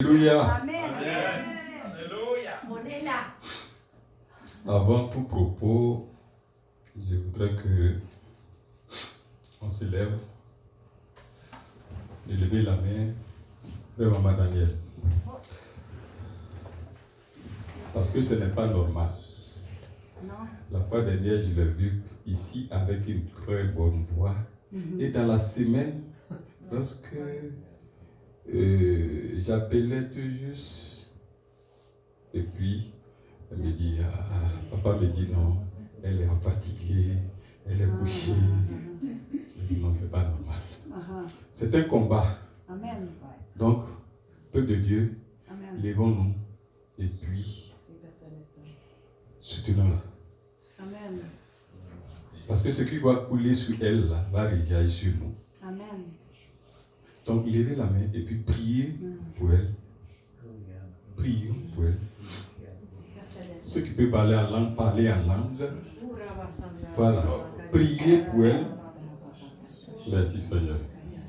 Alléluia. Amen. Alléluia. On est là. Avant tout propos, je voudrais que on se lève et lever la main vers Maman Daniel. Parce que ce n'est pas normal. Non. La fois dernière, je l'ai vu ici avec une très bonne voix. Et dans la semaine, lorsque j'appelais tout juste, et puis elle me dit, papa me dit non, elle est fatiguée, elle est couchée. Je dis non, c'est pas normal. C'est un combat. Amen. Donc, peuple de Dieu, Amen. levons-nous et puis soutenons-la. Amen. Parce que ce qui va couler sur elle là, va rejaillir sur nous. Amen. Donc, levez la main et puis priez pour elle. Priez pour elle. Ceux qui peuvent parler en langue, parlez en langue. Voilà. Priez pour elle. Merci Seigneur.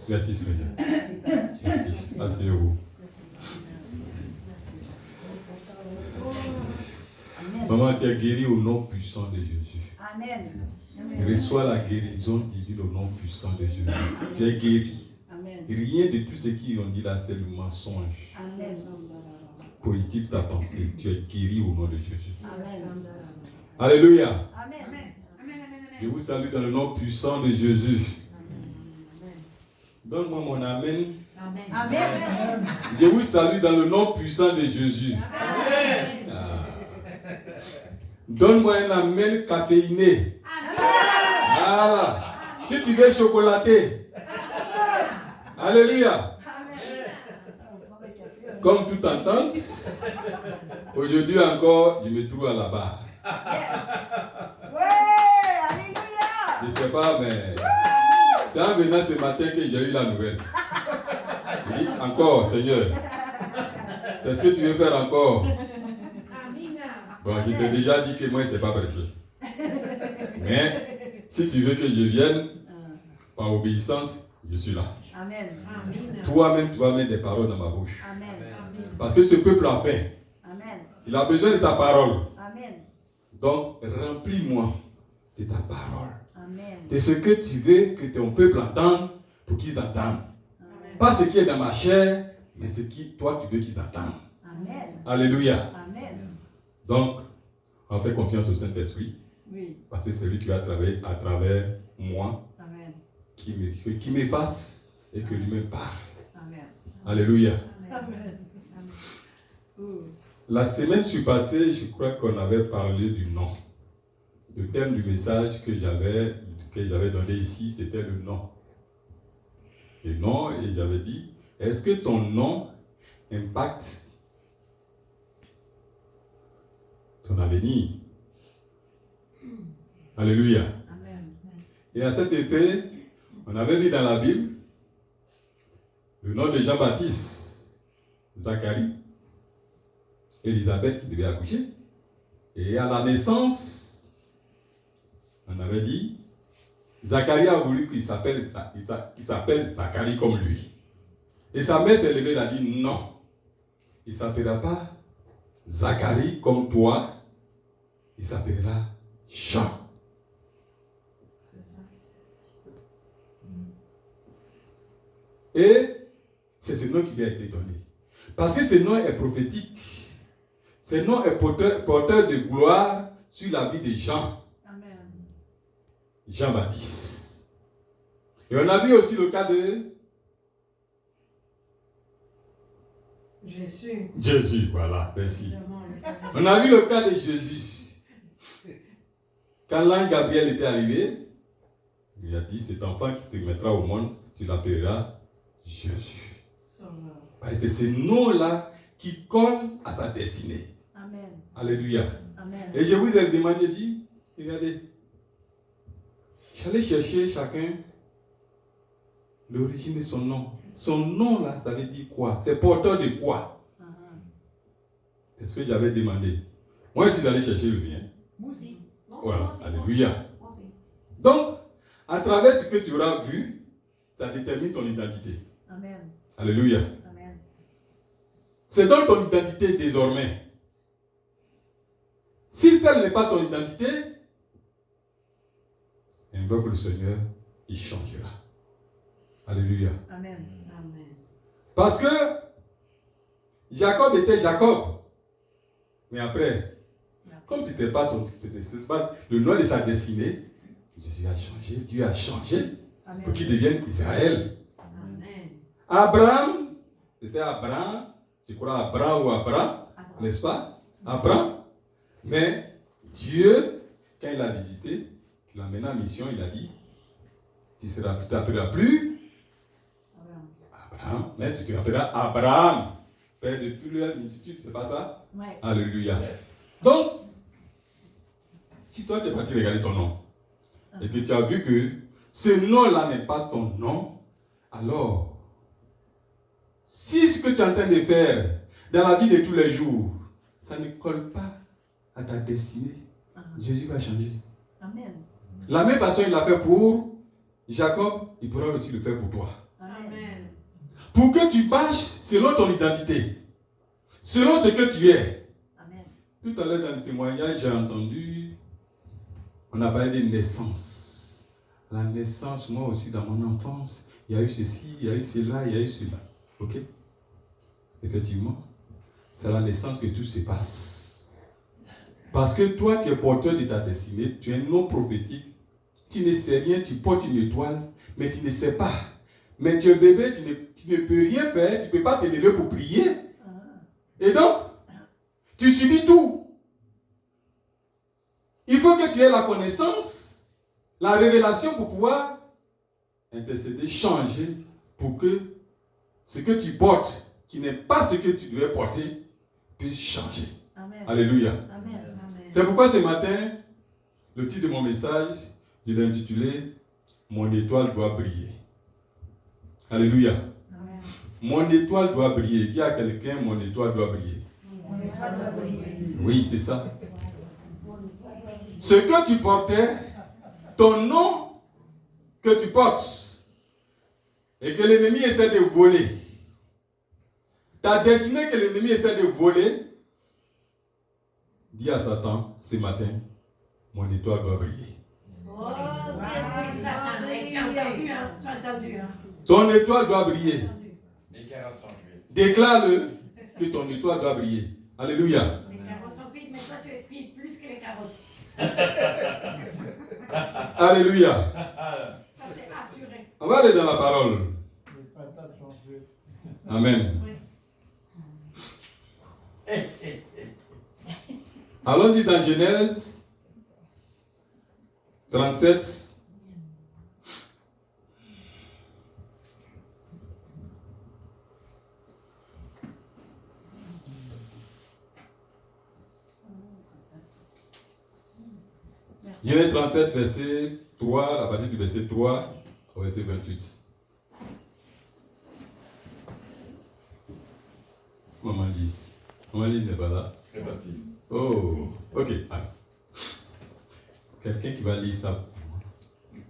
Merci Seigneur. Merci. Asseyez-vous. Maman, tu es guérie au nom puissant de Jésus. Amen. Reçois la guérison divine au nom puissant de Jésus. Tu es guérie. Amen. Rien de tout ce qu'ils ont dit là, c'est le mensonge. Amen. Positif ta pensée. Tu es guéri au nom de Jésus. Amen. Alléluia. Amen. Je vous salue dans le nom puissant de Jésus. Donne-moi mon amen. Amen. Je vous salue dans le nom puissant de Jésus. Amen. Ah. Donne-moi un amen caféiné. Voilà. Si tu veux chocolaté. Alléluia. Comme toute entente, aujourd'hui encore, je me trouve à la barre. Ouais, alléluia. Je ne sais pas, mais c'est en venant ce matin que j'ai eu la nouvelle. Oui, encore, Seigneur. C'est ce que tu veux faire encore. Bon, je t'ai déjà dit que moi, je ne sais pas prêcher. Mais si tu veux que je vienne, par obéissance, je suis là. Amen. Toi-même, tu vas mettre des paroles dans ma bouche. Amen. Parce que ce peuple a faim. Amen. Il a besoin de ta parole. Amen. Donc, remplis-moi de ta parole. Amen. De ce que tu veux que ton peuple entende pour qu'ils entendent. Pas ce qui est dans ma chair, mais ce qui, toi, tu veux qu'ils entendent. Amen. Alléluia. Amen. Donc, on fait confiance au Saint-Esprit. Oui. Parce que c'est lui qui va travailler à travers moi, Amen. qui m'efface et que lui-même parle. Amen. Alléluia. Amen. La semaine passée, je crois qu'on avait parlé du nom. Le thème du message que j'avais donné ici, c'était le nom. Le nom, et j'avais dit, est-ce que ton nom impacte ton avenir? Alléluia. Amen. Et à cet effet, on avait vu dans la Bible le nom de Jean-Baptiste, Zacharie, Élisabeth qui devait accoucher. Et à la naissance, on avait dit, Zacharie a voulu qu'il s'appelle Zacharie comme lui. Et sa mère s'est levée et a dit non, il ne s'appellera pas Zacharie comme toi, il s'appellera Jean. Et c'est ce nom qui lui a été donné. Parce que ce nom est prophétique. Ce nom est porteur de gloire sur la vie de Jean. Amen. Jean-Baptiste. Et on a vu aussi le cas de Jésus, voilà, merci. On a vu le cas de Jésus. Quand l'ange Gabriel était arrivé, il a dit, cet enfant qui te mettra au monde, tu l'appelleras Jésus. C'est ce nom-là qui colle à sa destinée. Amen. Alléluia. Amen. Et je vous ai demandé, dit, regardez, j'allais chercher chacun l'origine de son nom. Son nom là, ça veut dire quoi? C'est porteur de quoi? C'est ce que j'avais demandé. Moi, je suis allé chercher le mien. Moi aussi. Voilà, alléluia. Donc, à travers ce que tu auras vu, ça détermine ton identité. Amen. Alléluia. Amen. C'est donc ton identité désormais. Si telle n'est pas ton identité, invoque le Seigneur, il changera. Alléluia. Amen. Parce que Jacob était Jacob. Mais après, comme ce n'était pas, pas le nom de sa destinée, Jésus a changé, Dieu a changé pour qu'il devienne Israël. Amen. Abraham, c'était Abraham, je crois Abraham ou Abraham, n'est-ce pas? Abraham. Mais Dieu, quand il a visité, il l'a mené en mission, il a dit, tu t'appelleras plus Abraham, mais tu t'appelleras Abraham. Père de plusieurs multitudes, c'est pas ça? Ouais. Alléluia. Donc, si toi tu es parti regarder ton nom, et que tu as vu que ce nom-là n'est pas ton nom, alors, si ce que tu es en train de faire dans la vie de tous les jours, ça ne colle pas à ta destinée, Jésus va changer. Amen. La même façon il l'a fait pour Jacob, il pourra aussi le faire pour toi. Amen. Pour que tu marches selon ton identité, selon ce que tu es. Amen. Tout à l'heure dans le témoignage, j'ai entendu, on a parlé de naissance. La naissance, moi aussi dans mon enfance, il y a eu ceci, il y a eu cela, il y a eu cela. Ok? Effectivement, c'est à la naissance que tout se passe. Parce que toi, tu es porteur de ta destinée, tu es un nom prophétique, tu ne sais rien, tu portes une étoile, mais tu ne sais pas. Mais tu es bébé, tu ne peux rien faire, tu ne peux pas te lever pour prier. Et donc, tu subis tout. Il faut que tu aies la connaissance, la révélation pour pouvoir intercéder, changer, pour que ce que tu portes, qui n'est pas ce que tu devais porter, puisse changer. Amen. Alléluia. Amen. C'est pourquoi ce matin, le titre de mon message, je l'ai intitulé « Mon étoile doit briller ». Alléluia. Amen. Mon étoile doit briller. Dis à quelqu'un, mon étoile doit briller. Mon étoile doit briller. Oui, c'est ça. Ce que tu portais, ton nom que tu portes, et que l'ennemi essaie de voler, ta destinée que l'ennemi essaie de voler, dis à Satan ce matin, mon étoile doit briller. Oh, oui, Satan, tu as entendu, hein? Ton étoile doit briller. Les carottes sont cuites. Déclare-le que ton étoile doit briller. Alléluia. Les carottes sont cuites, mais toi tu es cuit plus que les carottes. Alléluia. Ça c'est assuré. On va aller dans la parole. Les patates sont cuites. Amen. Oui. Allons-y dans Genèse 37. Genèse 37, verset 3, à partir du verset 3 au verset 28. Maman lit. Maman lit n'est pas là. C'est parti. Oh, ok. Alors. Quelqu'un qui va lire ça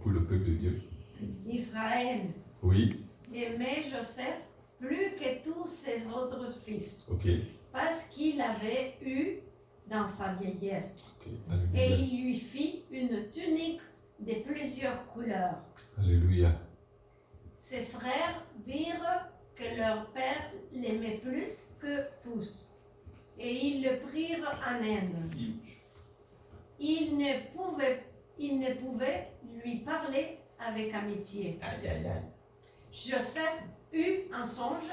pour le peuple de Dieu. Israël Oui, aimait Joseph plus que tous ses autres fils, ok. parce qu'il avait eu dans sa vieillesse. Ok, Et alléluia. il lui fit une tunique de plusieurs couleurs. Alléluia. Ses frères virent que leur père l'aimait plus que tous, et ils le prirent en haine. Ils ne pouvaient lui parler avec amitié. Aïe, aïe, aïe. Joseph eut un songe,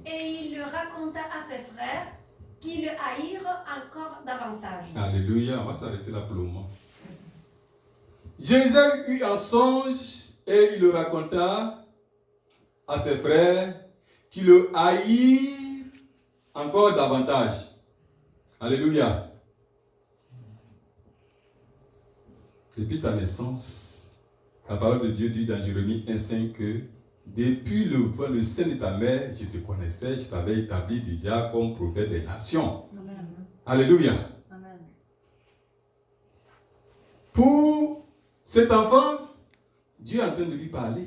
et il le raconta à ses frères, qui le haïrent encore davantage. Alléluia. On va s'arrêter là pour le moment. Joseph eut un songe et il le raconta à ses frères qui le haïrent encore davantage. Alléluia. Depuis ta naissance, la parole de Dieu dit dans Jérémie 1,5 que depuis le sein de ta mère, je te connaissais, je t'avais établi déjà comme prophète des nations. Amen. Alléluia. Amen. Pour cet enfant, Dieu est en train de lui parler.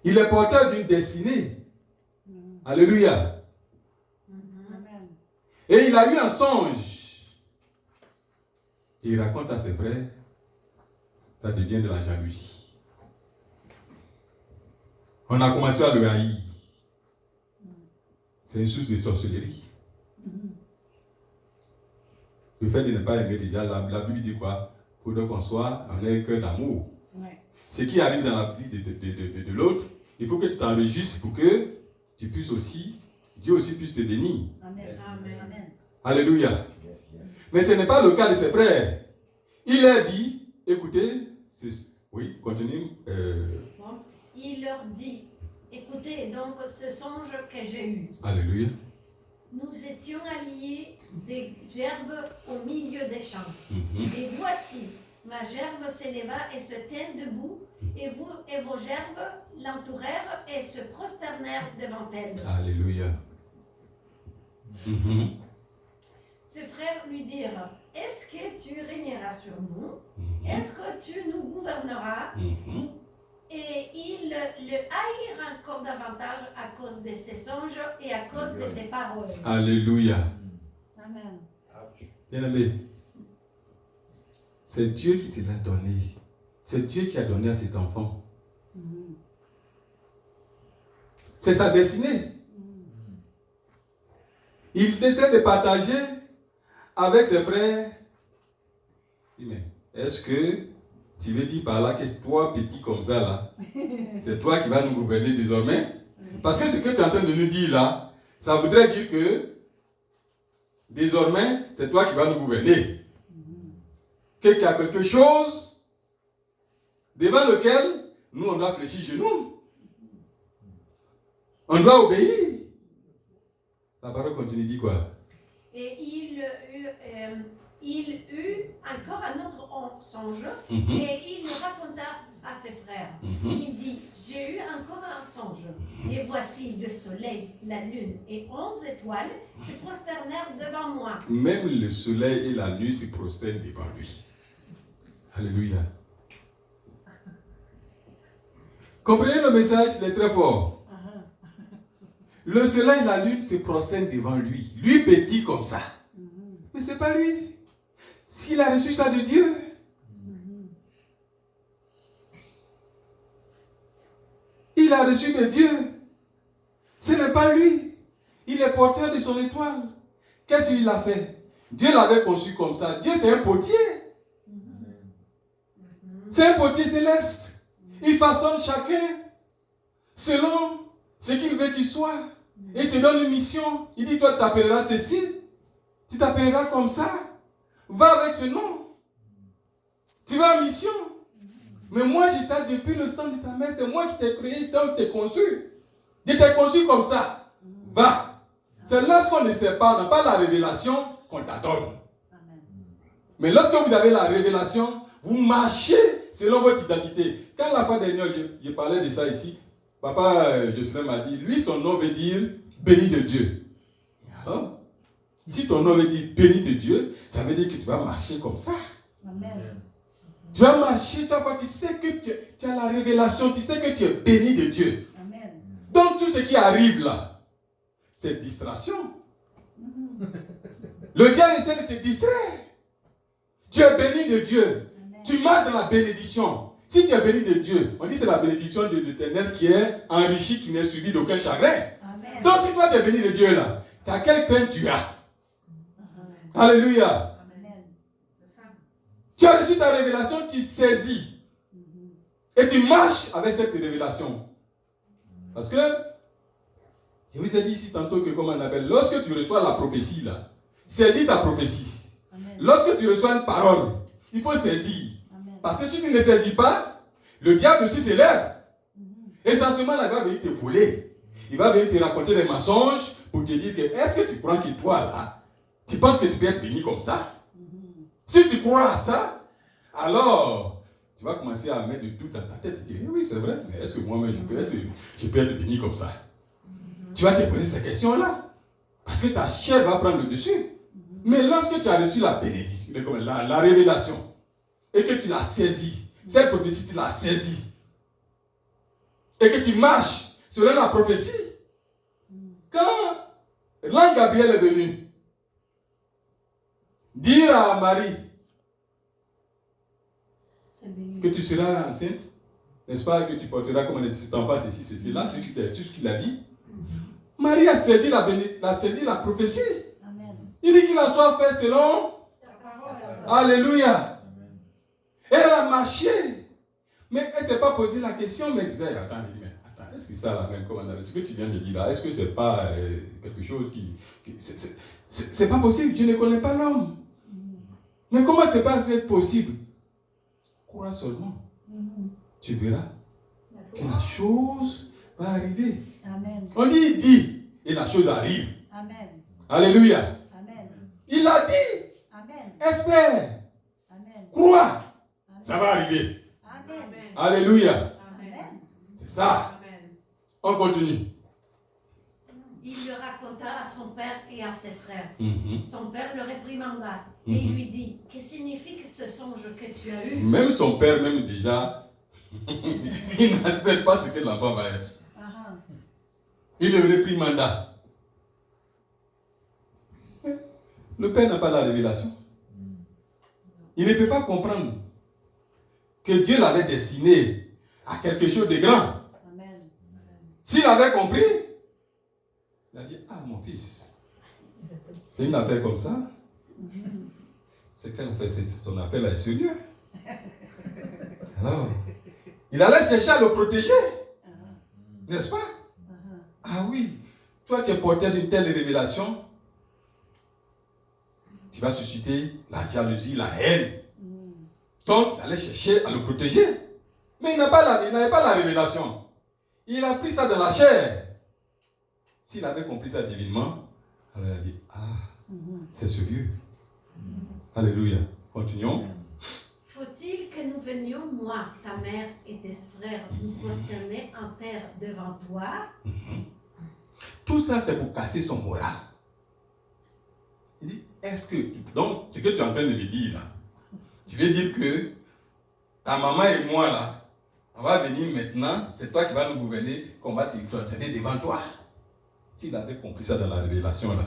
Il est porteur d'une destinée. Alléluia. Amen. Et il a eu un songe. Et il raconte à ses frères, ça devient de la jalousie. On a commencé à le haïr. C'est une source de sorcellerie. Le fait de ne pas aimer déjà, la Bible dit quoi? Il faudrait qu'on soit en un cœur d'amour. Ouais. Ce qui arrive dans la vie de l'autre, il faut que tu t'enregistres pour que tu puisses aussi, Dieu aussi puisse te bénir. Amen. Amen. Amen. Alléluia. Yes, yes. Mais ce n'est pas le cas de ses frères. Il leur dit, écoutez, oui, continue. Bon. Il leur dit, écoutez donc ce songe que j'ai eu. Alléluia. Nous étions alliés des gerbes au milieu des champs. Mhm. Et voici, ma gerbe s'éleva et se tint debout, et vous et vos gerbes l'entourèrent et se prosternèrent devant elle. Alléluia. Mhm. Ses frères lui dirent, est-ce que tu régneras sur nous? Mhm. Est-ce que tu nous gouverneras? Mhm. Et ils le haïrent encore davantage à cause de ses songes et à cause de ses paroles. Alléluia. Amen. Ouch. Bien-aimé, c'est Dieu qui te l'a donné. C'est Dieu qui a donné à cet enfant. Mhm. C'est sa destinée. Il essaie de partager avec ses frères. Il dit, mais est-ce que tu veux dire par là que toi, petit comme ça, là, c'est toi qui vas nous gouverner désormais? Parce que ce que tu es en train de nous dire là, ça voudrait dire que désormais, c'est toi qui vas nous gouverner. Qu'il y a quelque chose devant lequel nous, on doit fléchir genoux. On doit obéir. La parole continue, dit quoi? Et il eut encore un autre songe, Mhm. et il le raconta à ses frères. Mhm. Il dit, j'ai eu encore un songe, et voici le soleil, la lune et 11 étoiles se prosternèrent devant moi. Même le soleil et la nuit se prosternent devant lui. Alléluia. Comprenez le message, il est très fort. Le soleil et la lune se prosternent devant lui. Lui petit comme ça. Mais c'est pas lui. S'il a reçu ça de Dieu. Il a reçu de Dieu. Ce n'est pas lui. Il est porteur de son étoile. Qu'est-ce qu'il a fait? Dieu l'avait conçu comme ça. Dieu, c'est un potier. C'est un potier céleste. Il façonne chacun selon ce qu'il veut qu'il soit. Et il te donne une mission. Il dit, toi, tu t'appelleras ceci. Tu t'appelleras comme ça. Va avec ce nom. Tu vas en mission. Mais moi, je t'ai depuis le sang de ta mère. C'est moi qui t'ai créé, donc je t'ai conçu. Je t'ai conçu comme ça. Va. C'est lorsqu'on ne sait pas, on n'a pas la révélation qu'on t'adonne. Mais lorsque vous avez la révélation, vous marchez selon votre identité. Quand la fois dernière, je parlais de ça ici, Papa Jocelyn m'a dit, lui, son nom veut dire béni de Dieu. Alors, si ton nom veut dire béni de Dieu, ça veut dire que tu vas marcher comme ça. Amen. Tu vas marcher, tu sais que tu as la révélation, tu sais que tu es béni de Dieu. Amen. Donc tout ce qui arrive là, c'est distraction. Le diable essaie de te distraire. Tu es béni de Dieu. Amen. Tu marches dans la bénédiction. Si tu es béni de Dieu, on dit que c'est la bénédiction de l'Éternel qui est enrichie, qui n'est suivie d'aucun chagrin. Amen. Donc si toi tu es béni de Dieu là, tu as quelle crainte tu as? Alléluia. Amen. Tu as reçu ta révélation, tu saisis. Et tu marches avec cette révélation. Parce que, je vous ai dit ici tantôt que, comme on appelle, lorsque tu reçois la prophétie là, saisis ta prophétie. Amen. Lorsque tu reçois une parole, il faut saisir. Amen. Parce que si tu ne saisis pas, le diable aussi s'élève. Essentiellement, là, il va venir te voler. Il va venir te raconter des mensonges pour te dire que est-ce que tu crois que toi, là, tu penses que tu peux être béni comme ça? Si tu crois à ça, alors tu vas commencer à mettre du doute dans ta tête et dire oui, c'est vrai, mais est-ce que moi-même je peux être béni comme ça? Tu vas te poser ces questions-là. Parce que ta chair va prendre le dessus. Mais lorsque tu as reçu la bénédiction, la révélation, et que tu l'as saisie, cette prophétie, tu l'as saisie, et que tu marches selon la prophétie, Quand l'ange Gabriel est venu dire à Marie C'est béni. que tu seras enceinte, n'est-ce pas, que tu porteras comme un enfant, ceci, là, c'est ce qu'il a dit. Marie a saisi la prophétie. Amen. Il dit qu'il en soit fait selon. Alléluia. Elle a marché. Mais elle ne s'est pas posé la question, mais elle disait, attends, est-ce que ça là même, ce que tu viens de dire là, est-ce que c'est pas quelque chose qui c'est pas possible, je ne connais pas l'homme. Mais comment c'est pas possible? Crois seulement. Tu verras que la chose va arriver. Amen. On dit, et la chose arrive. Amen. Alléluia. Amen. Il a dit, Amen. espère, Amen. crois, ça va arriver. Amen. Alléluia. Amen. C'est ça. Amen. On continue. Il le raconta à son père et à ses frères. Mhm. Son père le réprimanda et Mhm. lui dit, que signifie ce songe que tu as eu? Même son père, même déjà, il n'accepte pas ce que l'enfant va être. Ah, Il le réprimanda. Le père n'a pas la révélation. Il ne peut pas comprendre que Dieu l'avait destiné à quelque chose de grand. Amen. S'il avait compris, il a dit, ah mon fils, c'est une affaire comme ça. C'est quelle affaire? Son affaire là est sérieuse. Alors, il allait chercher à le protéger. N'est-ce pas? Ah oui, toi tu es porteur d'une telle révélation, tu vas susciter la jalousie, la haine. Donc, il allait chercher à le protéger. Mais il n'avait pas la révélation. Il a pris ça de la chair. S'il avait compris ça divinement, alors il a dit, ah, c'est sérieux. Alléluia. Continuons. Faut-il que nous venions, moi, ta mère et tes frères, nous prosterner en terre devant toi? Tout ça, c'est pour casser son moral. Il dit, est-ce que... Donc, ce que tu es en train de me dire, là, tu veux dire que ta maman et moi, là, on va venir maintenant, c'est toi qui vas nous gouverner, qu'on va te prosterner devant toi. S'il avait compris ça dans la révélation, là,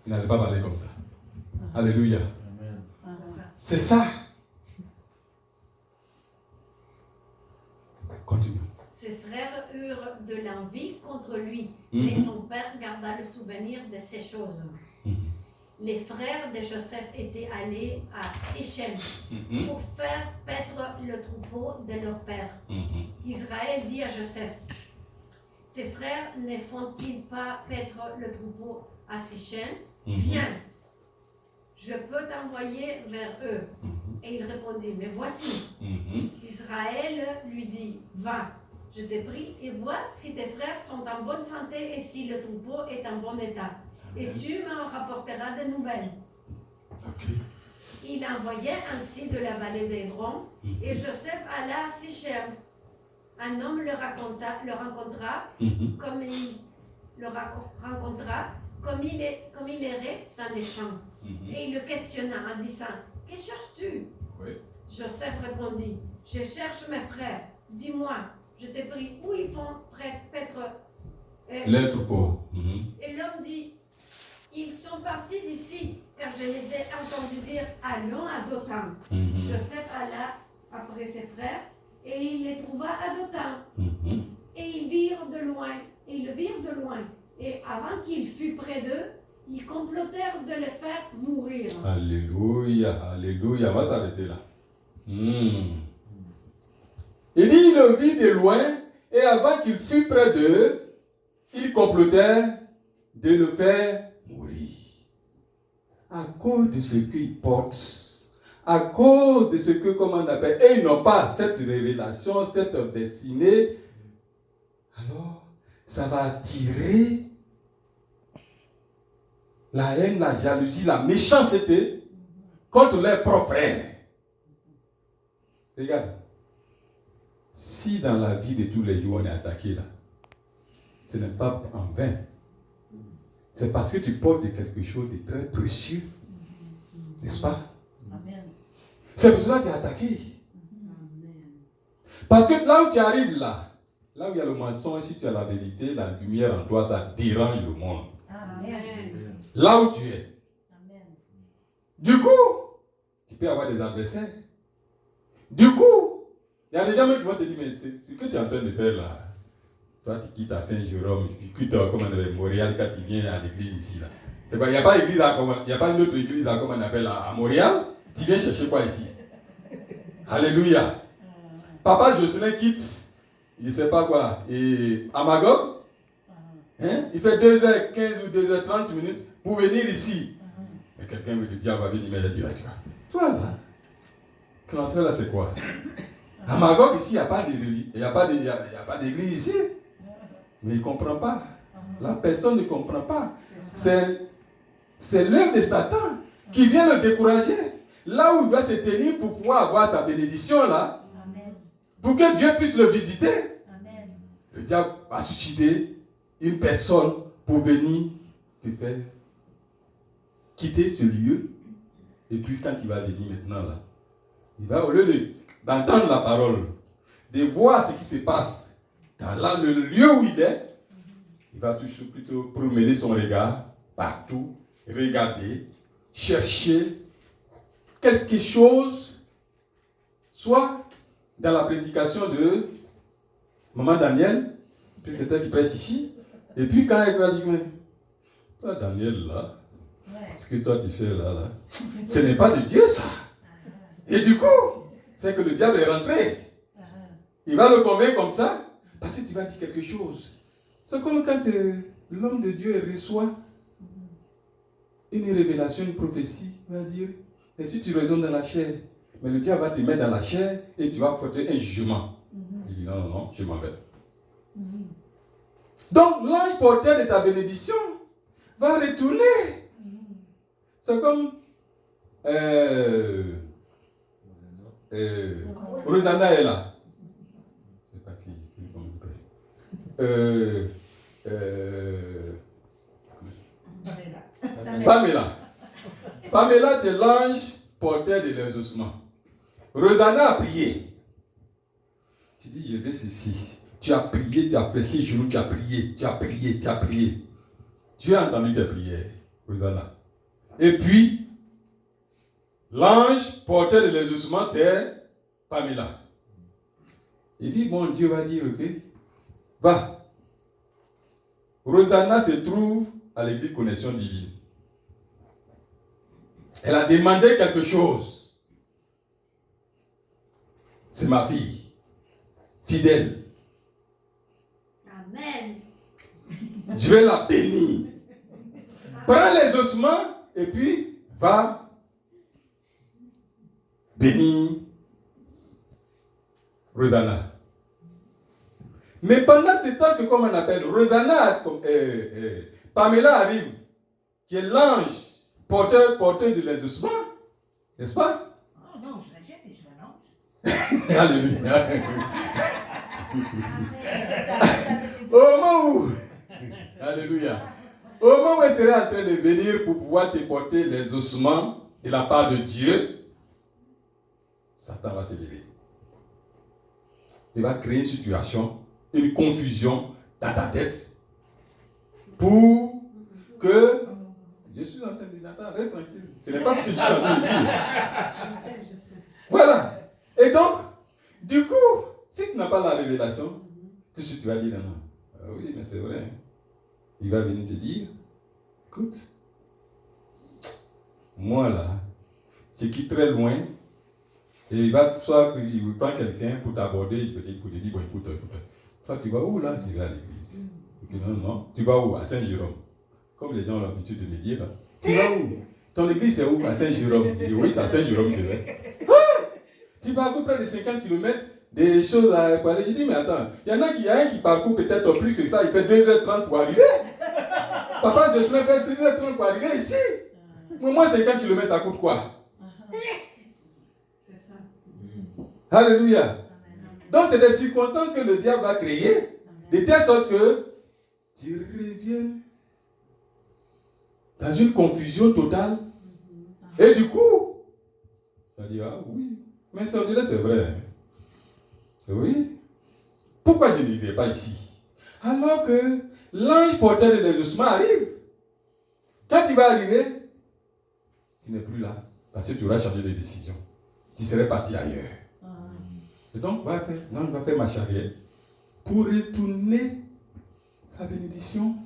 il n'allait pas parler comme ça. Alléluia. C'est ça. Continue. Ses frères eurent de l'envie contre lui, Mhm. mais son père garda le souvenir de ces choses. Mhm. Les frères de Joseph étaient allés à Sichem Mhm. pour faire paître le troupeau de leur père. Mhm. Israël dit à Joseph, tes frères ne font-ils pas paître le troupeau à Sichem? Mhm. Viens, je peux t'envoyer vers eux. Mhm. Et il répondit, mais voici. Mhm. Israël lui dit, va, je te prie et vois si tes frères sont en bonne santé et si le troupeau est en bon état. Et Amen. tu m'en rapporteras des nouvelles. Ok. Il envoyait ainsi de la vallée d'Hébron, et Joseph alla à Sichem. Un homme le rencontra, Mhm. comme il le rencontra, comme il errait dans les champs. Mhm. Et il le questionna en disant, que cherches-tu? Oui. Joseph répondit, je cherche mes frères. Dis-moi, je te prie, où ils font paître Les troupeaux. Mhm. Et l'homme dit, ils sont partis d'ici, car je les ai entendus dire, allons à Dothan. Mhm. Joseph alla après ses frères, et il les trouva à Dothan. Mhm. Et ils virent de loin, et ils le virent de loin. Et avant qu'il fût près d'eux, ils complotèrent de le faire mourir. Alléluia, alléluia. On va s'arrêter là. Hmm. Il dit, il le vit de loin, et avant qu'il fût près d'eux, ils complotèrent de le faire mourir. À cause de ce qu'ils portent, à cause de ce que, comment on appelle, et ils n'ont pas cette révélation, cette destinée, alors ça va attirer la haine, la jalousie, la méchanceté contre leurs propres frères. Regarde, si dans la vie de tous les jours on est attaqué là, ce n'est pas en vain. C'est parce que tu portes de quelque chose de très précieux. N'est-ce pas? Amen. C'est pour cela que tu es attaqué. Parce que là où tu arrives là, Là où il y a le mensonge, si tu as la vérité, la lumière en toi, ça dérange le monde. Amen. Là où tu es. Amen. Du coup, tu peux avoir des adversaires. Du coup, il y a des gens qui vont te dire, mais c'est ce que tu es en train de faire là. Toi, tu quittes à Saint-Jérôme, tu quittes comment on appelle, Montréal quand tu viens à l'église ici. Là. Il n'y a pas d'église il n'y a pas une autre église à, comment on appelle, à Montréal. Tu viens chercher quoi ici? Alléluia. Papa Jocelyn quitte, je ne sais pas quoi, et à Magog, hein? Il fait 2h15 ou 2h30 minutes pour venir ici. Et quelqu'un me dit, diable va venir, mais il a dit, toi là, que l'entrée là c'est quoi? À Magog ici, il n'y a pas d'église ici. Mais il ne comprend pas. La personne ne comprend pas. C'est l'œuvre de Satan qui vient le décourager. Là où il doit se tenir pour pouvoir avoir sa bénédiction là, Amen. pour que Dieu puisse le visiter, Amen. le diable va susciter une personne pour venir te faire quitter ce lieu. Et puis quand il va venir maintenant là, il va, au lieu d'entendre la parole, de voir ce qui se passe dans le lieu où il est, il va toujours plutôt promener son regard partout, regarder, chercher quelque chose, soit dans la prédication de Maman Daniel, puisque c'est elle qui prêche ici, et puis quand elle va dire, mais toi Daniel là, ce que toi tu fais là, ce n'est pas de Dieu ça. Et du coup, c'est que le diable est rentré. Il va le convaincre comme ça, parce que tu vas dire quelque chose. C'est comme quand l'homme de Dieu reçoit une révélation, une prophétie, il va dire, et si tu raisonnes dans la chair, mais le diable va te mettre dans la chair et tu vas porter un jugement. Il dit non, je m'en vais. Donc l'ange porteur de ta bénédiction va retourner. C'est comme Rosanna est là. C'est pas qui. Pamela. Pamela, tu es l'ange porteur de l'exaucement. Rosanna a prié. Tu dis, je vais ceci. Tu as prié, tu as fléchi les genoux, tu as prié, tu as prié, tu as prié. Tu as entendu tes prières, Rosanna. Et puis, l'ange porteur de l'exaucement, c'est Pamela. Il dit, bon, Dieu va dire, ok, va. Rosanna se trouve à l'église Connexion Divine. Elle a demandé quelque chose. C'est ma fille, fidèle. Amen. Je vais la bénir. Prends les ossements et puis va bénir Rosanna. Mais pendant ce temps que, comme on appelle, Rosanna, Pamela arrive, qui est l'ange porteur de l'exaucement, n'est-ce pas? Oh non, je l'achète et je l'annonce. Alléluia. Au moment où, alléluia, au moment où elle serait en train de venir pour pouvoir te porter les ossements de la part de Dieu, Satan va se lever. Il va créer une situation, une confusion dans ta tête pour que... Je suis en train de dire, Nathan, reste tranquille. Ce n'est pas ce que je suis en train de dire. Je sais. Voilà. Et donc, du coup, si tu n'as pas la révélation, tout de suite tu vas dire, non, oui, mais c'est vrai. Il va venir te dire, écoute, moi là, je quitte très loin, et il va soit il prend quelqu'un pour t'aborder, je vais te dire, bon, écoute, toi tu vas où là? Tu vas à l'église. Non, tu vas où? À Saint-Jérôme. Comme les gens ont l'habitude de me dire, là. Tu vas où? Ton église c'est où? À Saint-Jérôme. Je dis, oui, c'est à Saint-Jérôme que je vais. Tu parcours près de 50 km, des choses à parler. Je dis, mais attends, il y en a qui parcourt peut-être plus que ça, il fait 2h30 pour arriver. Papa, je me fais 2h30 pour arriver ici. Mais moi, 50 km, ça coûte quoi? C'est ça. Alléluia. Donc, c'est des circonstances que le diable va créer, de telle sorte que tu reviennes dans une confusion totale. Et du coup, ça dit, ah oui, mais ça, c'est vrai. Oui. Pourquoi je ne dirais pas ici? Alors que l'ange porteur de l'exaucement arrive. Quand il va arriver, tu n'es plus là. Parce que tu auras changé de décision. Tu serais parti ailleurs. Et donc, l'ange va faire marche arrière pour retourner sa bénédiction,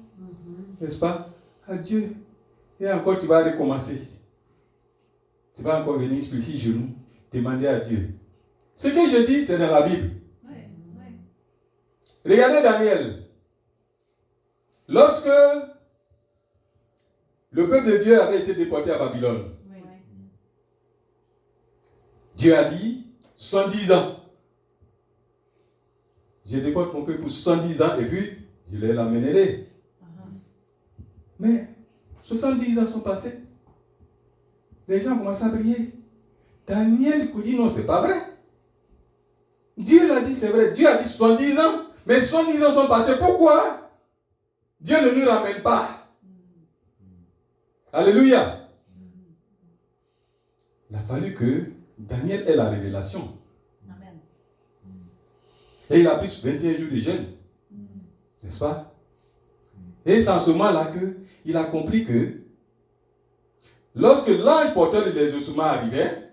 n'est-ce pas, à Dieu. Et encore, tu vas recommencer. Tu vas encore venir sur les genoux, demander à Dieu. Ce que je dis, c'est dans la Bible. Regardez Daniel. Lorsque le peuple de Dieu avait été déporté à Babylone, Dieu a dit 110 ans. Je déporte mon peuple pour 110 ans et puis je les l'amènerai. Mais 70 ans sont passés. Les gens commencent à prier. Daniel dit non, c'est pas vrai. Dieu l'a dit, c'est vrai. Dieu a dit 70 ans. Mais 70 ans sont passés. Pourquoi Dieu ne nous ramène pas? Alléluia. Il a fallu que Daniel ait la révélation. Amen. Et il a pris 21 jours de jeûne. N'est-ce pas? Et c'est en ce moment-là qu'il a compris que lorsque l'ange porteur de l'exaucement arrivait,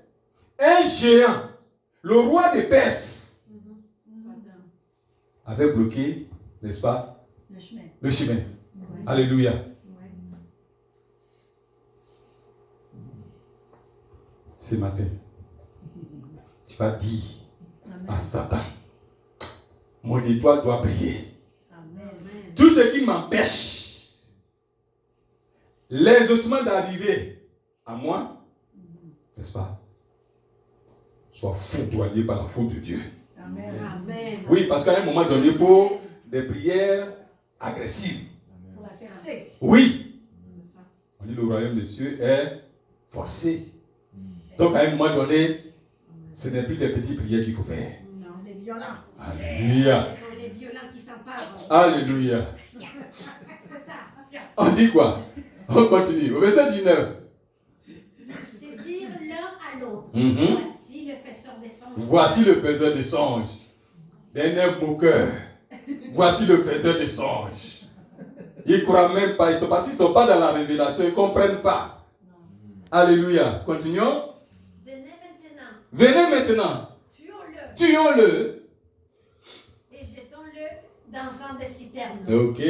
un géant, le roi des Perses, avait bloqué, n'est-ce pas, Le chemin. le chemin. Alléluia. Ce matin, tu vas dire à Satan, mon étoile doit briller. Amen. Tout ce qui m'empêche l'exaucement d'arriver à moi, n'est-ce pas, soit foudroyé par la faute de Dieu. Amen. Amen. Oui, parce qu'à un moment donné, il faut des prières agressives. Pour la percer. Oui. On dit le royaume des cieux est forcé. Donc à un moment donné, ce n'est plus des petites prières qu'il faut faire. Non, les violents. Alléluia. Ce sont les violents qui s'emparent. Alléluia. C'est ça. On dit quoi? On continue. Au verset 19. C'est dire l'un à l'autre. Mhm. Voici le faiseur des songes. Voici le faiseur des songes. D'un moqueur. Voici le faiseur des songes. Ils ne croient même pas. Parce qu'ils ne sont pas dans la révélation. Ils ne comprennent pas. Alléluia. Continuons. Venez maintenant. Venez maintenant. Tuons-le. Tuons-le. Et jetons-le dans un des citernes. Ok.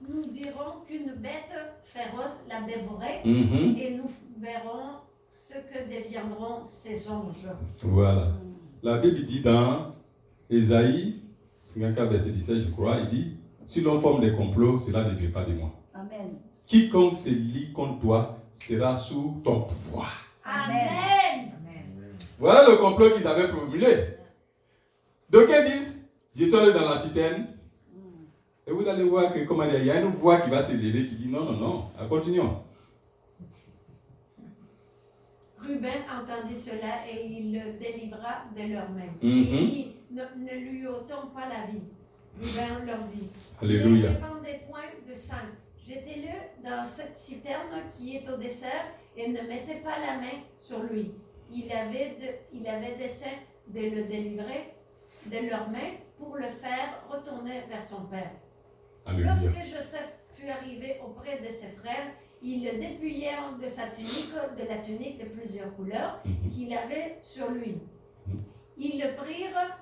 Nous dirons qu'une bête féroce l'a dévoré. Mhm. Et nous verrons ce que deviendront ces anges. Voilà. La Bible dit dans Ésaïe 54, verset 17, je crois, il dit, si l'on forme des complots, cela ne vient pas de moi. Amen. Quiconque se lie contre toi sera sous ton pouvoir. Amen. Amen. Voilà le complot qu'ils avaient formulé. Donc ils disent, jetons-le dans la citerne. Et vous allez voir que, comment dire, il y a une voix qui va se lever qui dit, non, non, non, continuons. Ruben entendit cela et il le délivra de leurs mains. Mhm. Il dit, ne lui ôtons pas la vie. Ruben leur dit, Alléluia. ne répandez point de sang. Jetez-le dans cette citerne qui est au dessert et ne mettez pas la main sur lui. Il avait dessein de le délivrer de leurs mains pour le faire retourner vers son père. Alléluia. Lorsque Joseph fut arrivé auprès de ses frères, ils le dépouillèrent de sa tunique, de la tunique de plusieurs couleurs qu'il avait sur lui. Ils le prirent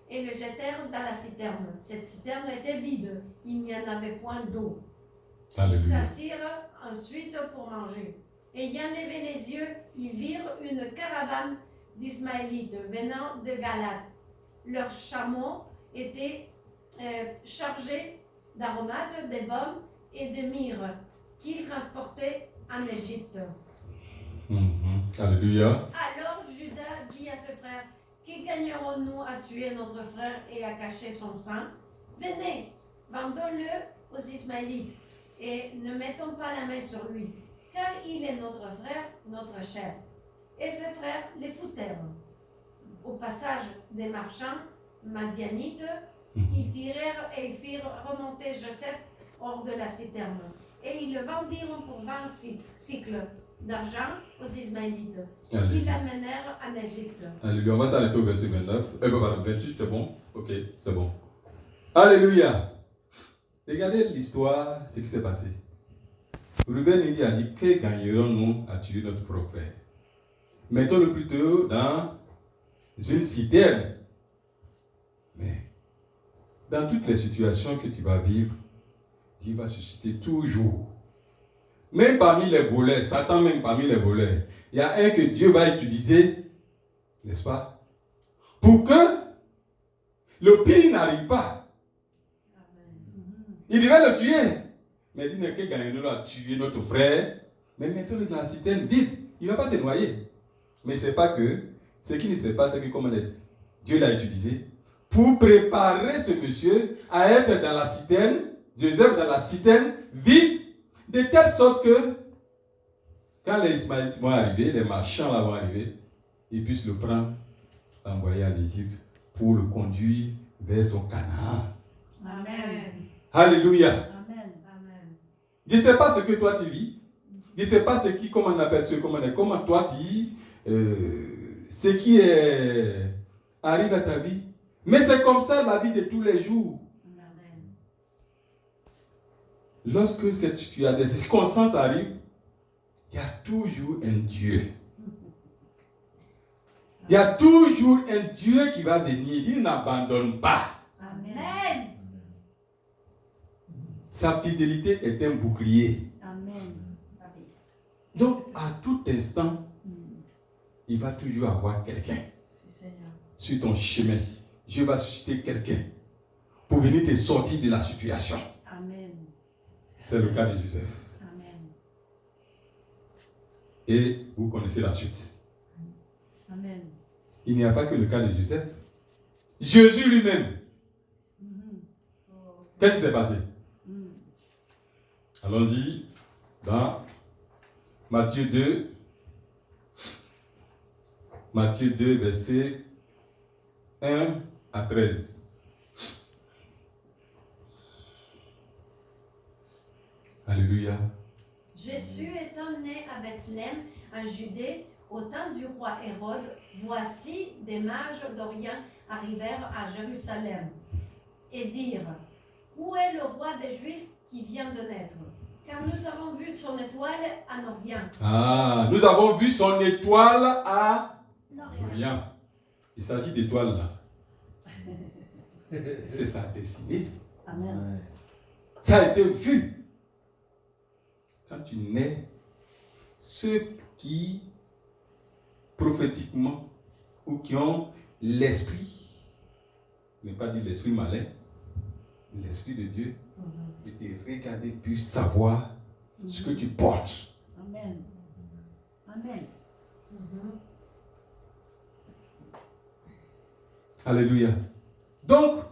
et le jetèrent dans la citerne. Cette citerne était vide, il n'y en avait point d'eau. Ils Alléluia. s'assirent ensuite pour manger. Ayant levé les yeux, ils virent une caravane d'Ismaélites venant de Galade. Leurs chameaux étaient chargés d'aromates, de baumes et de myrrhe qu'ils transportaient en Égypte. Alléluia. Alors Judas dit à ses frères, que gagnerons-nous à tuer notre frère et à cacher son sang? Venez, vendons-le aux Ismaélites et ne mettons pas la main sur lui, car il est notre frère, notre chair. Et ses frères l'écoutèrent. Au passage des marchands madianites, ils tirèrent et ils firent remonter Joseph hors de la citerne. Et ils le vendirent pour 20 cycles d'argent aux Ismaélites, qui l'amenèrent en Égypte. Alléluia. On va s'arrêter au verset 29. Pardon, 28, c'est bon? Ok, c'est bon. Alléluia. Regardez l'histoire, ce qui s'est passé. Ruben il a dit, que gagnerons-nous à tuer notre propre frère? Mettons-le plutôt dans une citerne. Mais dans toutes les situations que tu vas vivre, Dieu va susciter toujours. Même parmi les voleurs, Satan même parmi les voleurs, il y a un que Dieu va utiliser, n'est-ce pas, pour que le pire n'arrive pas. Il devait le tuer. Mais il dit que gagnons-nous à tuer notre frère, mais mettons-le dans la citerne vide. Il ne va pas se noyer. Mais il ne sait pas que, ce qu'il ne sait pas, c'est que comment Dieu l'a utilisé pour préparer ce monsieur à être dans la citerne, Joseph dans la citerne vide, de telle sorte que quand les Ismaélites vont arriver, les marchands là vont arriver, ils puissent le prendre, l'envoyer à l'Égypte pour le conduire vers son Canaan. Amen. Alléluia. Amen. Amen. Je ne sais pas ce que toi tu vis. Je ne sais pas ce qui, comment on appelle ce, comment toi tu ce qui arrive à ta vie. Mais c'est comme ça la vie de tous les jours. Amen. Lorsque tu as des circonstances arrivent, il y a toujours un Dieu. Il y a toujours un Dieu qui va venir. Il n'abandonne pas. Amen. Sa fidélité est un bouclier. Amen. Donc, à tout instant, il va toujours avoir quelqu'un sur ton chemin. Dieu va susciter quelqu'un pour venir te sortir de la situation. Amen. C'est le cas de Joseph. Amen. Et vous connaissez la suite. Amen. Il n'y a pas que le cas de Joseph. Jésus lui-même. Qu'est-ce qui s'est passé? Allons-y dans Matthieu 2. Matthieu 2, versets 1 à 13. Alléluia. Jésus étant né à Bethléem, en Judée, au temps du roi Hérode, voici des mages d'Orient arrivèrent à Jérusalem et dirent, où est le roi des Juifs qui vient de naître? Car nous avons vu son étoile en Orient. Ah, nous avons vu son étoile à L'Orient. Orient. Il s'agit d'étoiles là. C'est sa destinée. Amen. Ça a été vu. Quand tu nais, ceux qui, prophétiquement, ou qui ont l'esprit, je ne vais pas dire l'esprit malin, l'esprit de Dieu, et te regarder, puis savoir ce que tu portes. Amen. Amen. Alléluia. Donc,